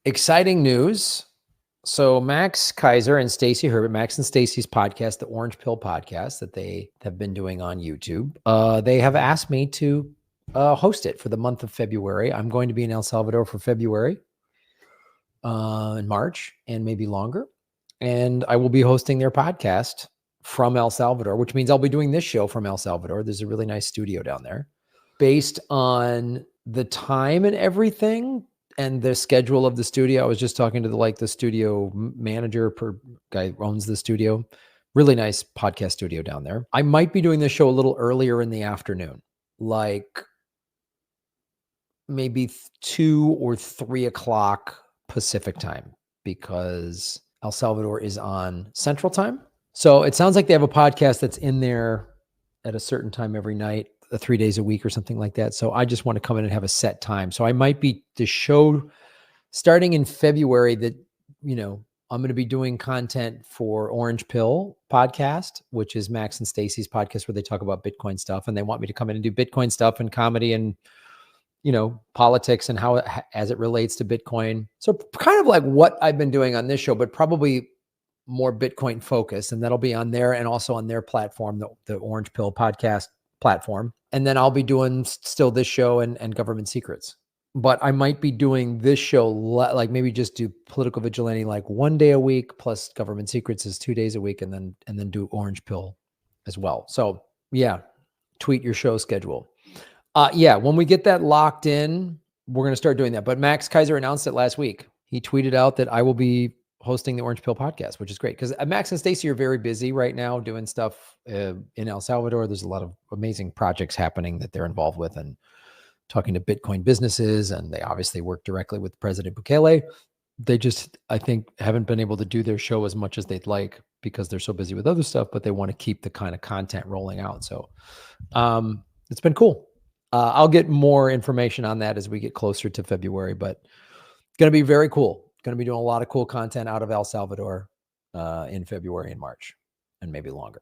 Exciting news. So Max Kaiser and Stacy Herbert, Max and Stacy's podcast, the Orange Pill podcast that they have been doing on YouTube, they have asked me to host it for the month of February. I'm going to be in El Salvador for February, in March, and maybe longer. And I will be hosting their podcast from El Salvador, which means I'll be doing this show from El Salvador. There's a really nice studio down there. Based on the time and everything and the schedule of the studio, I was just talking to the studio manager, guy who owns the studio. Really nice podcast studio down there. I might be doing this show a little earlier in the afternoon, like maybe 2 or 3 o'clock Pacific time, because El Salvador is on Central Time. So it sounds like they have a podcast that's in there at a certain time every night, 3 days a week or something like that. So I just want to come in and have a set time. So I might be the show starting in February that, I'm going to be doing content for Orange Pill podcast, which is Max and Stacy's podcast where they talk about Bitcoin stuff. And they want me to come in and do Bitcoin stuff and comedy and, politics and how as it relates to Bitcoin. So kind of like what I've been doing on this show, but probably more Bitcoin focus. And that'll be on there and also on their platform, the Orange Pill podcast platform. And then I'll be doing still this show and Government Secrets. But I might be doing this show, like maybe just do Political Vigilante like 1 day a week, plus Government Secrets is 2 days a week, and then do Orange Pill as well. So yeah, tweet your show schedule. When we get that locked in, we're going to start doing that. But Max Kaiser announced it last week. He tweeted out that I will be hosting the Orange Pill podcast, which is great because Max and Stacy are very busy right now doing stuff in El Salvador. There's a lot of amazing projects happening that they're involved with and talking to Bitcoin businesses. And they obviously work directly with President Bukele. They just, I think, haven't been able to do their show as much as they'd like because they're so busy with other stuff, but they want to keep the kind of content rolling out. So it's been cool. I'll get more information on that as we get closer to February, but it's going to be very cool. Going to be doing a lot of cool content out of El Salvador in February and March, and maybe longer.